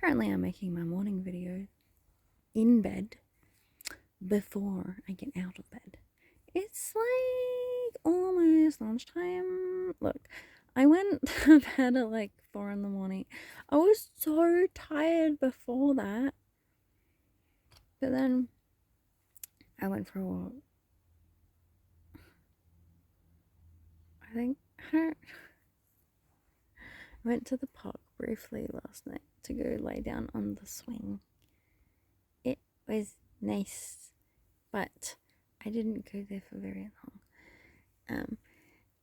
Currently, I'm making my morning video in bed before I get out of bed. It's like almost lunchtime. Look, I went to bed at like 4 in the morning. I was so tired before that. But then I went for a walk. I went to the park briefly last night to go lay down on the swing. It was nice, but I didn't go there for very long.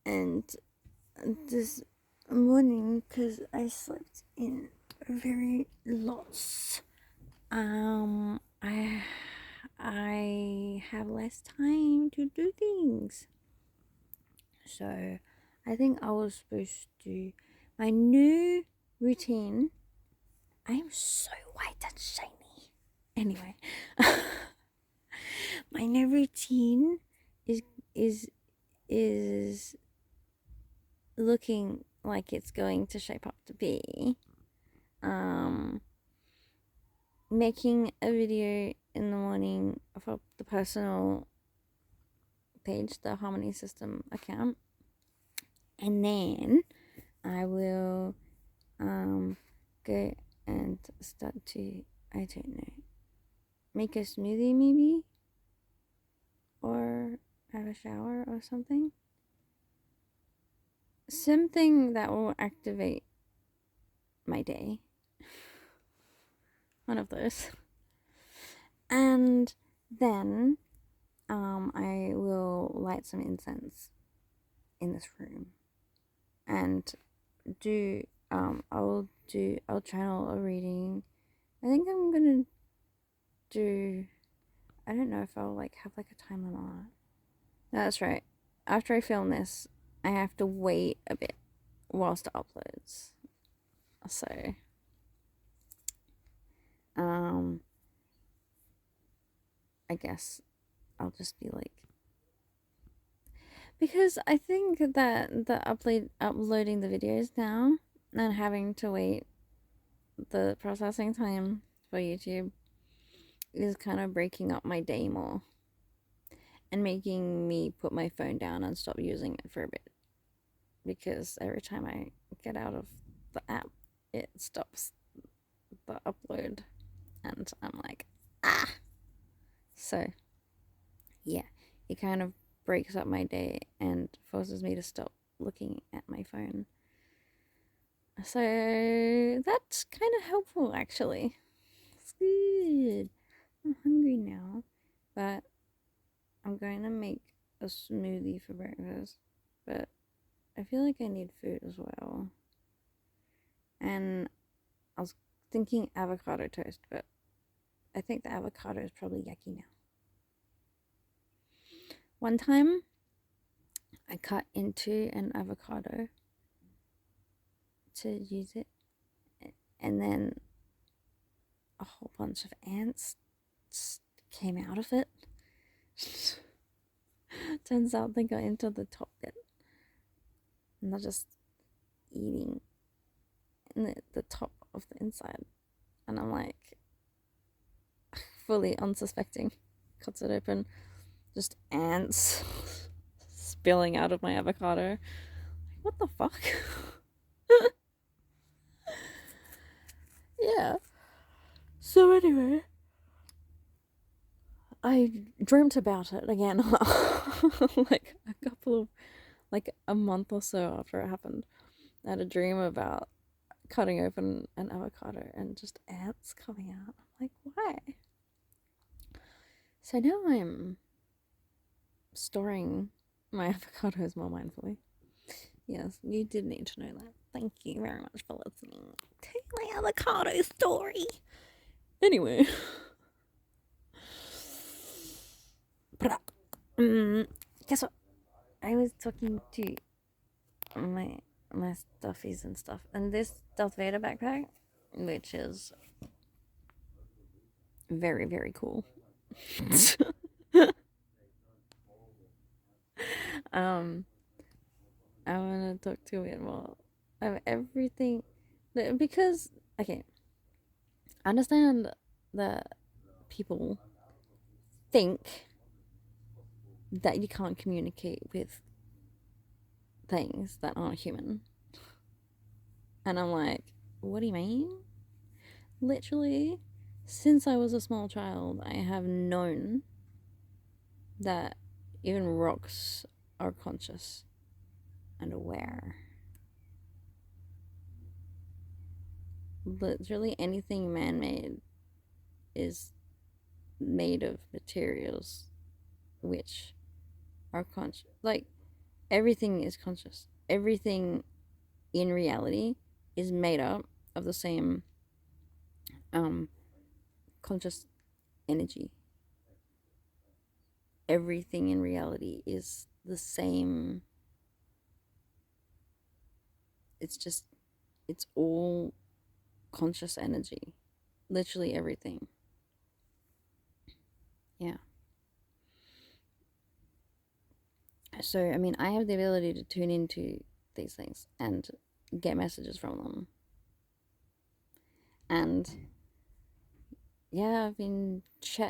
And this morning, because I slept in very lots, I have less time to do things. So I think I was supposed to my new routine. I am so white and shiny. Anyway, my new routine is looking like it's going to shape up to be making a video in the morning for the personal page, the Harmony System account, and then I will go and start to, I don't know, make a smoothie maybe, or have a shower or something that will activate my day. One of those. And then I will light some incense in this room and I'll channel a reading. I think I'm gonna do, I don't know if I'll have a time limit on it. That's right. After I film this, I have to wait a bit whilst it uploads. So I guess I'll just be because I think that the uploading the videos now and having to wait the processing time for YouTube is kind of breaking up my day more and making me put my phone down and stop using it for a bit, because every time I get out of the app it stops the upload and I'm like, so yeah, it kind of breaks up my day and forces me to stop looking at my phone. So that's kind of helpful, actually. It's good. I'm hungry now, but I'm going to make a smoothie for breakfast. But I feel like I need food as well. And I was thinking avocado toast, but I think the avocado is probably yucky now. One time, I cut into an avocado to use it, and then a whole bunch of ants came out of it. Turns out they got into the top bit, and they're just eating the top of the inside. And I'm like, fully unsuspecting, cuts it open, just ants spilling out of my avocado. What the fuck? Yeah. So anyway, I dreamt about it again a month or so after it happened. I had a dream about cutting open an avocado and just ants coming out. I'm like, why? So now I'm storing my avocados more mindfully. Yes, you did need to know that. Thank you very much for listening to my avocado story. Anyway. Guess what? I was talking to my stuffies and stuff, and this Darth Vader backpack, which is very, very cool. I want to talk to it more of everything, because okay, I understand that people think that you can't communicate with things that aren't human. And I'm like, what do you mean? Literally, since I was a small child, I have known that even rocks are conscious and aware. Literally anything man made is made of materials which are conscious. Like, everything is conscious. Everything in reality is made up of the same conscious energy. Everything in reality is the same. It's all conscious energy. Literally everything. Yeah. So, I mean, I have the ability to tune into these things and get messages from them. And yeah,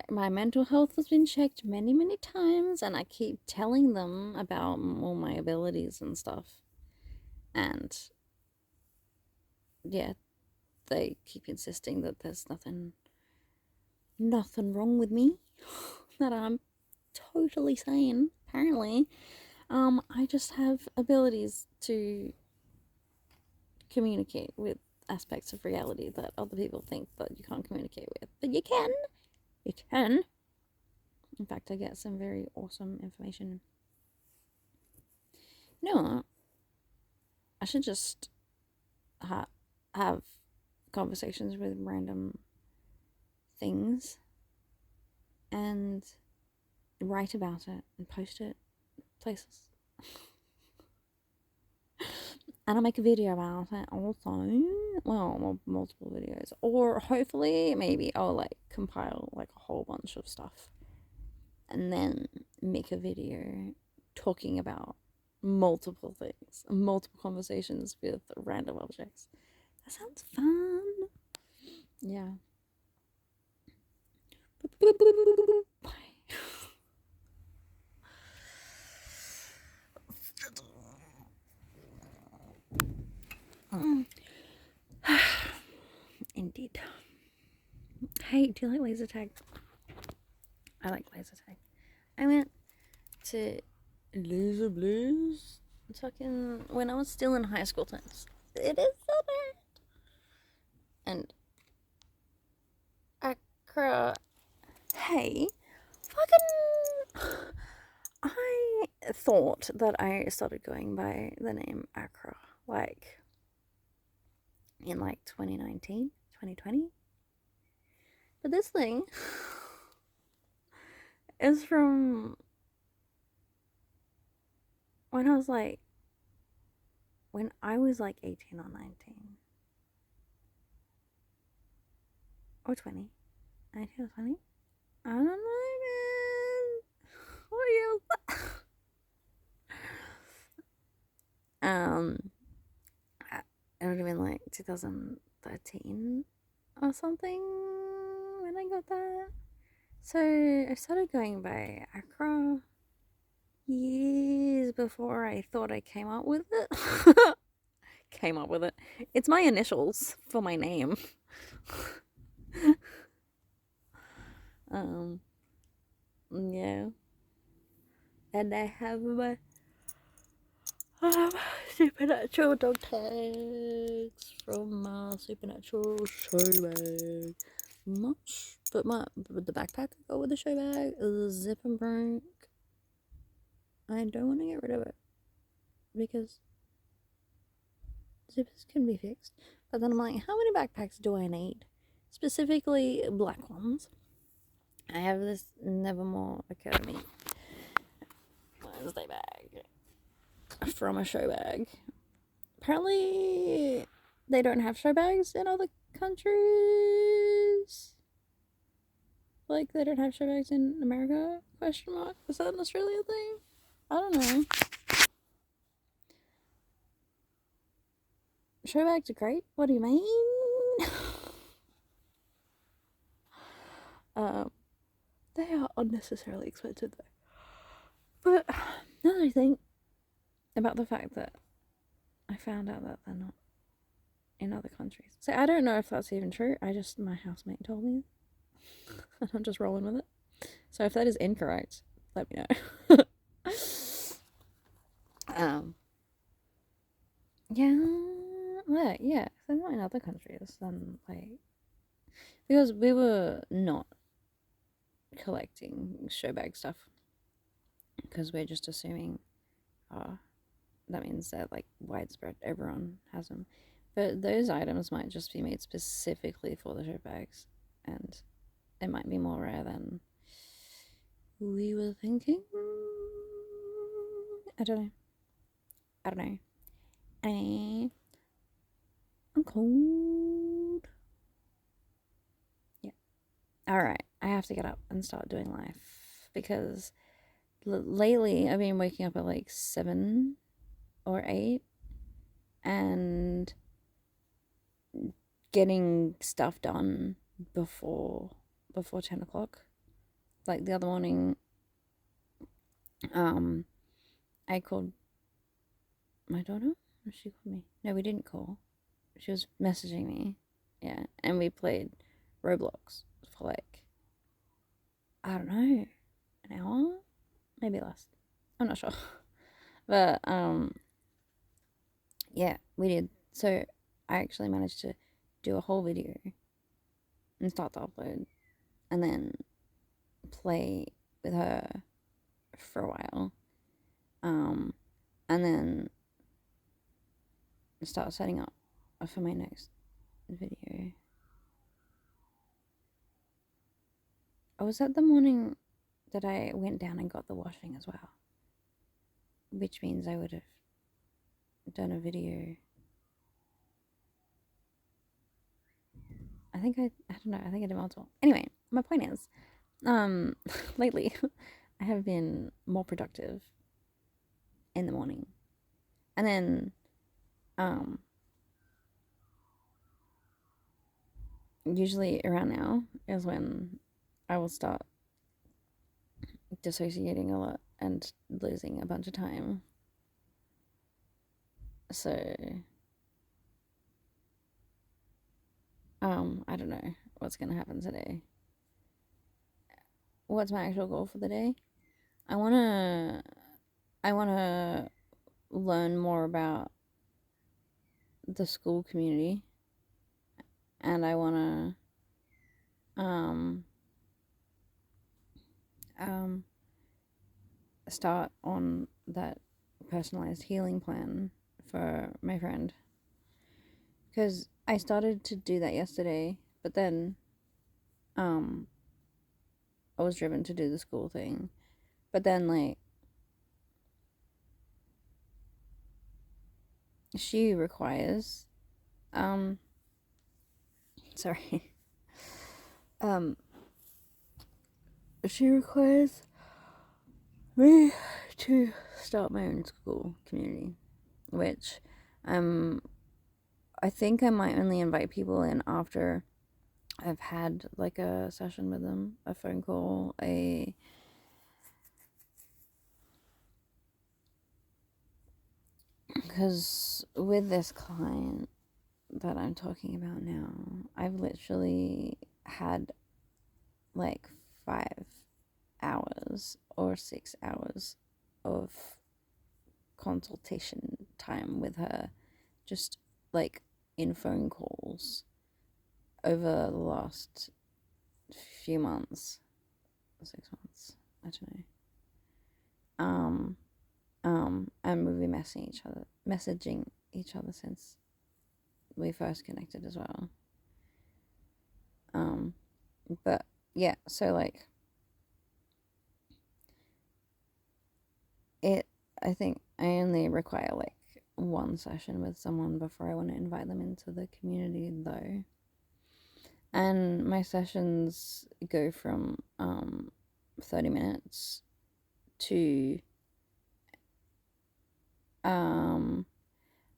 my mental health has been checked many, many times, and I keep telling them about all my abilities and stuff. And yeah, they keep insisting that there's nothing wrong with me, that I'm totally sane, apparently. I just have abilities to communicate with aspects of reality that other people think that you can't communicate with. But you can. You can. In fact, I get some very awesome information. You know what? I should just have conversations with random things and write about it and post it places. And I'll make a video about it also. Well, multiple videos. Or hopefully, maybe I'll like compile like a whole bunch of stuff and then make a video talking about multiple things, multiple conversations with random objects. That sounds fun. Yeah. Indeed. Hey, do you like laser tag? I like laser tag. I went to Laser Blaze fucking when I was still in high school times. It is so bad. And Accra. Hey, fucking. I thought that I started going by the name Accra like in like 2019, 2020. But this thing is from when I was like 18 or 19 or 20. 19 or 20? I don't know, man. What year was that? It would have been like 2013 or something when I got that. So I started going by Accra years before I thought I came up with it. Came up with it. It's my initials for my name. Yeah. And I have my supernatural dog tags from my supernatural show bag. Much, but the backpack that go with the show bag is zip and break. I don't want to get rid of it because zippers can be fixed. But then I'm like, how many backpacks do I need? Specifically, black ones. I have this Nevermore Academy Wednesday bag from a show bag. Apparently, they don't have show bags in other countries. Like, they don't have show bags in America? Question mark. Is that an Australia thing? I don't know. Show bags are great. What do you mean? unnecessarily expensive though. But another thing about the fact that I found out that they're not in other countries. So I don't know if that's even true. My housemate told me. And I'm just rolling with it. So if that is incorrect, let me know. Yeah, well, yeah, they're not in other countries. Because we were not collecting show bag stuff because we're just assuming, that means that widespread, everyone has them. But those items might just be made specifically for the show bags, and it might be more rare than we were thinking. I don't know. I'm cold. Yeah. Alright, I have to get up and start doing life because lately I've been waking up at 7 or 8 and getting stuff done before 10 o'clock. The other morning, I called my daughter. Or she called me. No, we didn't call. She was messaging me. Yeah, and we played Roblox for I don't know, an hour? Maybe less. I'm not sure. But, yeah, we did. So I actually managed to do a whole video and start to upload and then play with her for a while. And then start setting up for my next video. Oh, was that the morning that I went down and got the washing as well? Which means I would have done a video. I don't know, I think I did multiple. Anyway, my point is, lately, I have been more productive in the morning. And then, usually around now is when I will start dissociating a lot and losing a bunch of time. So, I don't know what's gonna happen today. What's my actual goal for the day? I wanna learn more about the school community, and I wanna start on that personalized healing plan for my friend, because I started to do that yesterday, but then I was driven to do the school thing, but then she requires sorry she requires me to start my own school community, which I think I might only invite people in after I've had a session with them, a phone call, because with this client that I'm talking about now, I've literally had 5 hours or 6 hours of consultation time with her, just in phone calls over the last few months, 6 months, I don't know. And we've been messaging each other since we first connected as well. But yeah, so I think I only require one session with someone before I want to invite them into the community though. And my sessions go from 30 minutes to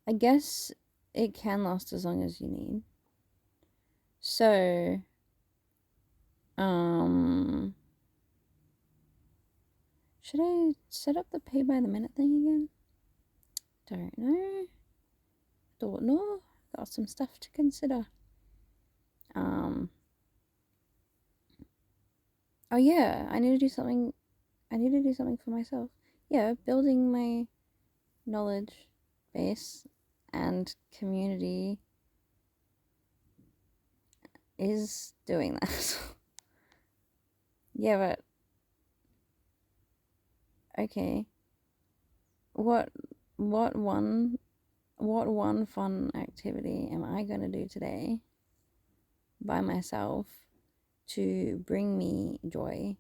I guess it can last as long as you need. So Should I set up the pay by the minute thing again? Don't know. Don't know. Got some stuff to consider. Oh yeah, I need to do something. I need to do something for myself. Yeah, building my knowledge base and community is doing that. Yeah, but okay. What one fun activity am I going to do today by myself to bring me joy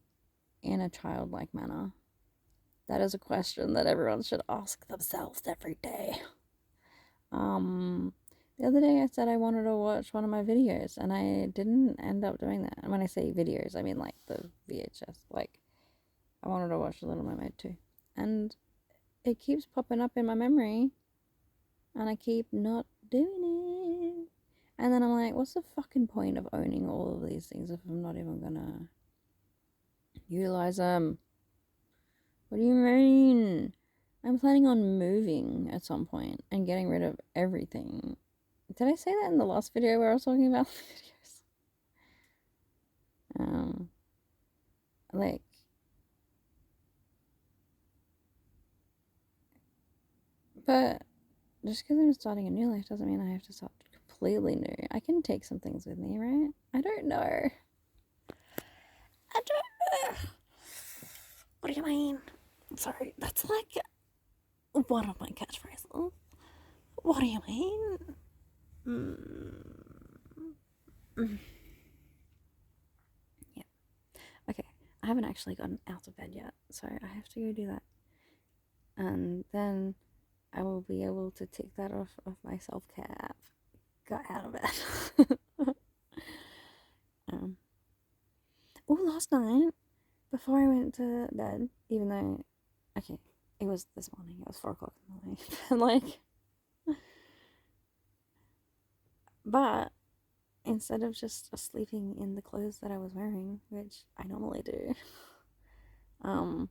in a childlike manner? That is a question that everyone should ask themselves every day. The other day I said I wanted to watch one of my videos and I didn't end up doing that. And when I say videos, I mean like the VHS. Like, I wanted to watch Little Mermaid too. And it keeps popping up in my memory and I keep not doing it. And then I'm like, what's the fucking point of owning all of these things if I'm not even gonna utilize them? What do you mean? I'm planning on moving at some point and getting rid of everything. Did I say that in the last video where I was talking about videos? Like, but just because I'm starting a new life doesn't mean I have to start completely new. I can take some things with me, right? I don't know. I don't know. What do you mean? Sorry, that's like one of my catchphrases. What do you mean? Yeah. Okay. I haven't actually gotten out of bed yet, so I have to go do that. And then I will be able to tick that off of my self-care app. Got out of bed. Oh, last night, before I went to bed, even though, okay, it was this morning, it was 4 o'clock in the morning, and like, but instead of just sleeping in the clothes that I was wearing, which I normally do, I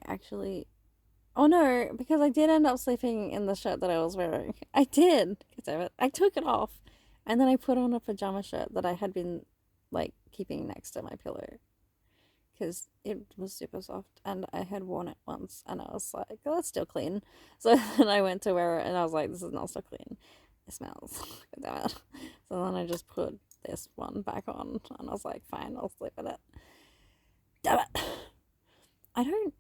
actually, oh no, because I did end up sleeping in the shirt that I was wearing. I did, I took it off, and then I put on a pajama shirt that I had been, like, keeping next to my pillow. Because it was super soft and I had worn it once and I was like, oh, that's still clean. So then I went to wear it and I was like, this is not still clean. It smells. Damn it. So then I just put this one back on and I was like, fine, I'll sleep in it. Damn it. I don't.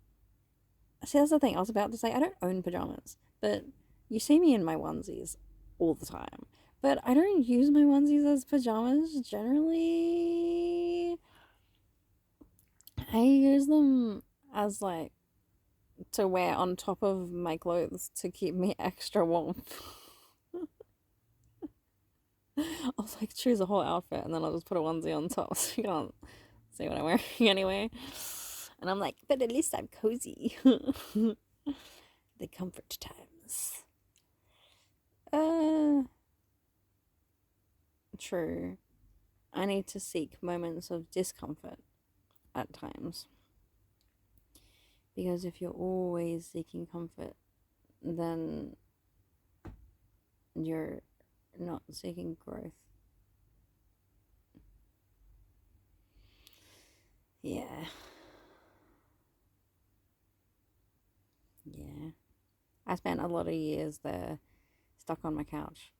See, that's the thing. I was about to say, I don't own pajamas, but you see me in my onesies all the time. But I don't use my onesies as pajamas generally. I use them as like to wear on top of my clothes to keep me extra warm. I'll like choose a whole outfit and then I'll just put a onesie on top so you can't see what I'm wearing anyway. And I'm like, but at least I'm cozy. The comfort times. True. I need to seek moments of discomfort at times. Because if you're always seeking comfort, then you're not seeking growth. Yeah. Yeah. I spent a lot of years there stuck on my couch.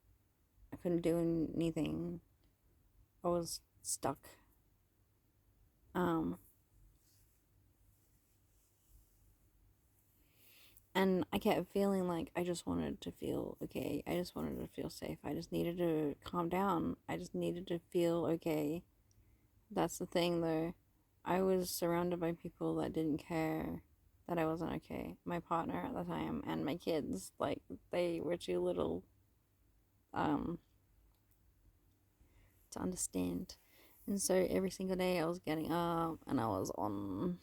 I couldn't do anything. I was stuck. And I kept feeling like I just wanted to feel okay. I just wanted to feel safe. I just needed to calm down. I just needed to feel okay. That's the thing though. I was surrounded by people that didn't care that I wasn't okay. My partner at the time and my kids, like, they were too little to understand. And so every single day I was getting up and I was on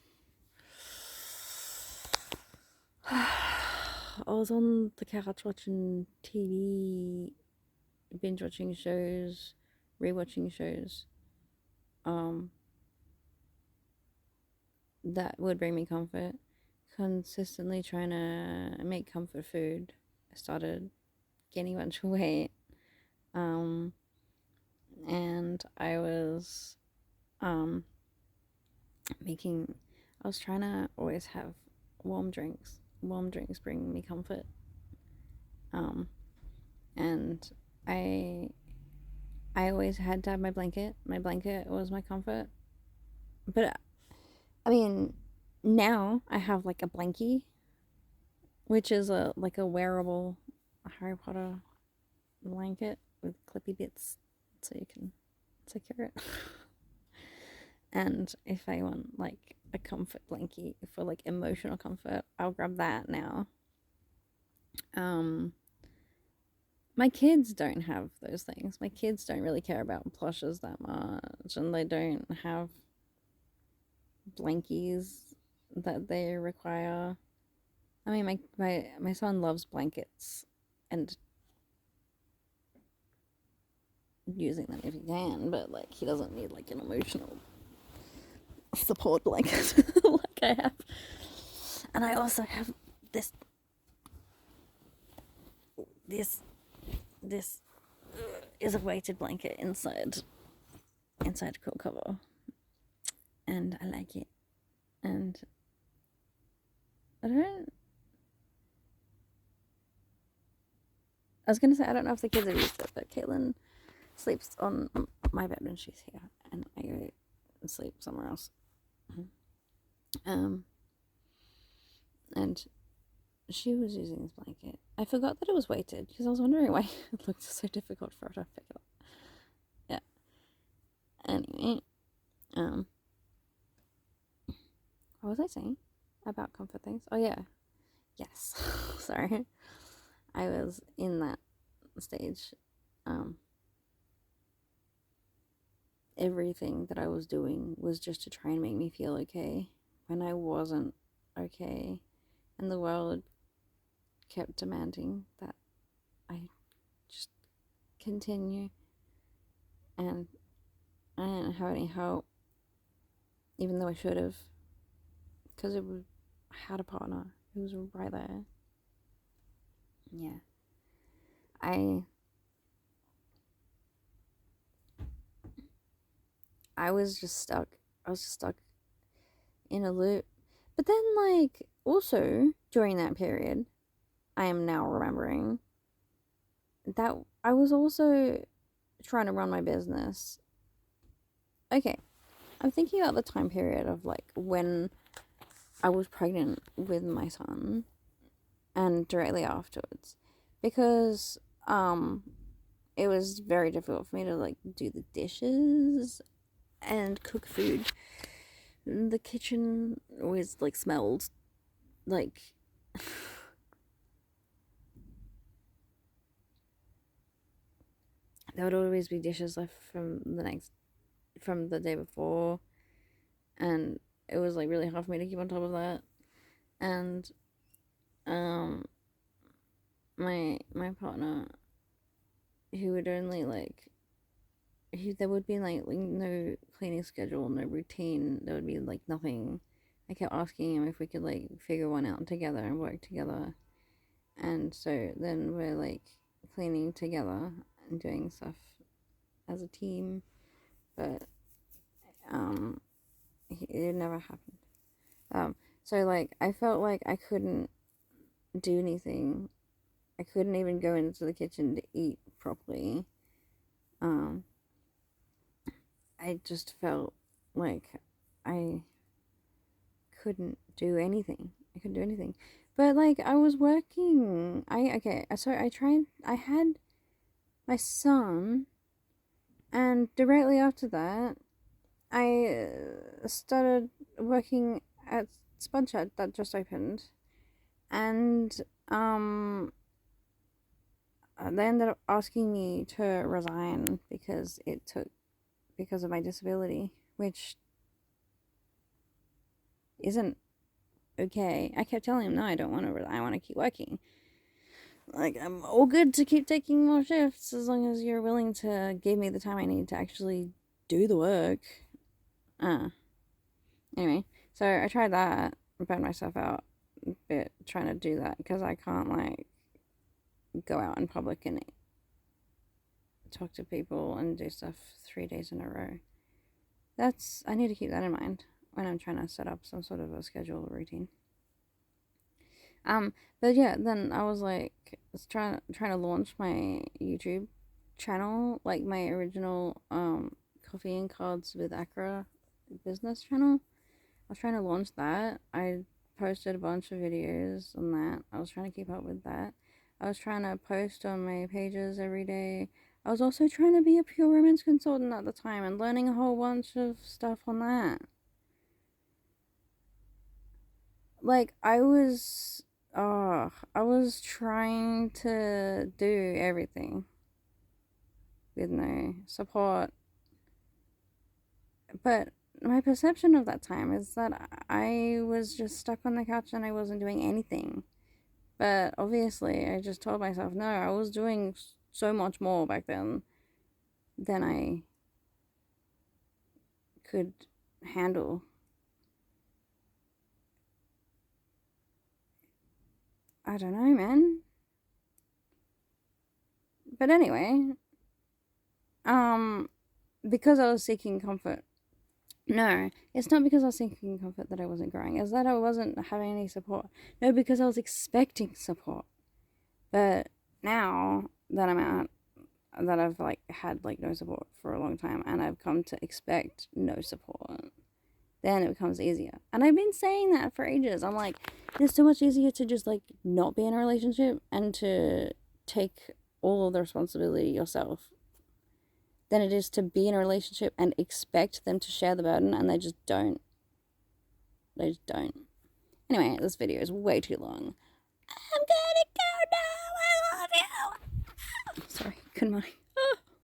the couch watching TV, binge watching shows, rewatching shows. That would bring me comfort. consistently trying to make comfort food, I started gaining a bunch of weight. Um, and I was um, making, I was trying to always have warm drinks. Warm drinks bring me comfort. Um, and I I always had to have my blanket. My blanket was my comfort. But I mean, now I have like a blankie, which is a like a wearable Harry Potter blanket with clippy bits so you can secure it. And if I want like a comfort blankie for like emotional comfort, I'll grab that now. Um my kids don't have those things. My kids don't really care about plushes that much, and they don't have blankies that they require. I mean, my son loves blankets and using them if he can, but like he doesn't need like an emotional support blanket like I have. And I also have this this this is a weighted blanket inside a quilt cover, and I like it. And I don't. I was gonna say I don't know if the kids have used it, but Caitlin sleeps on my bed when she's here, and I go and sleep somewhere else. And she was using this blanket. I forgot that it was weighted because I was wondering why it looked so difficult for her to pick it up. Yeah. Anyway, what was I saying about comfort things? Oh yeah, yes. Sorry, I was in that stage. Everything that I was doing was just to try and make me feel okay when I wasn't okay, and the world kept demanding that I just continue, and I didn't have any hope, even though I should have, because I had a partner who was right there. Yeah, I I was just stuck. I was just stuck in a loop. But then, like, also during that period, I am now remembering that I was also trying to run my business. Okay, I'm thinking about the time period of like when I was pregnant with my son and directly afterwards, because it was very difficult for me to like do the dishes and cook food. The kitchen always like smelled like there would always be dishes left from the day before, and it was like really hard for me to keep on top of that. And um my partner, he would only like there would be like no cleaning schedule, no routine. There would be like nothing. I kept asking him if we could like figure one out together and work together. And so then we're like cleaning together and doing stuff as a team, but it never happened. So like I felt like I couldn't do anything. I couldn't even go into the kitchen to eat properly. I just felt like I couldn't do anything. I couldn't do anything. But like I was working. I had my son, and directly after that I started working at Sponge that just opened, and they ended up asking me to resign because of my disability, which isn't okay. I kept telling him, no, I don't want to resign. I want to keep working. Like, I'm all good to keep taking more shifts as long as you're willing to give me the time I need to actually do the work. Anyway, so I tried that, burned myself out, bit trying to do that because I can't like go out in public and talk to people and do stuff 3 days in a row. I need to keep that in mind when I'm trying to set up some sort of a schedule routine. But yeah, then I was like, trying to launch my YouTube channel, like my original Coffee and Cards with Accra business channel. I was trying to launch that. I posted a bunch of videos on that. I was trying to keep up with that. I was trying to post on my pages every day. I was also trying to be a pure romance consultant at the time and learning a whole bunch of stuff on that. Like, I was trying to do everything with no support. But my perception of that time is that I was just stuck on the couch and I wasn't doing anything. But obviously, I just told myself, no, I was doing so much more back then than I could handle. I don't know, man. But anyway, because I was seeking comfort. No, it's not because I was seeking comfort that I wasn't growing. It's that I wasn't having any support. No, because I was expecting support. But now that I'm out, that I've like had like no support for a long time, and I've come to expect no support, then it becomes easier. And I've been saying that for ages. I'm like, it's so much easier to just like not be in a relationship and to take all of the responsibility yourself than it is to be in a relationship and expect them to share the burden, and they just don't. They just don't. Anyway, this video is way too long. I'm gonna go now. I love you. Sorry, good morning.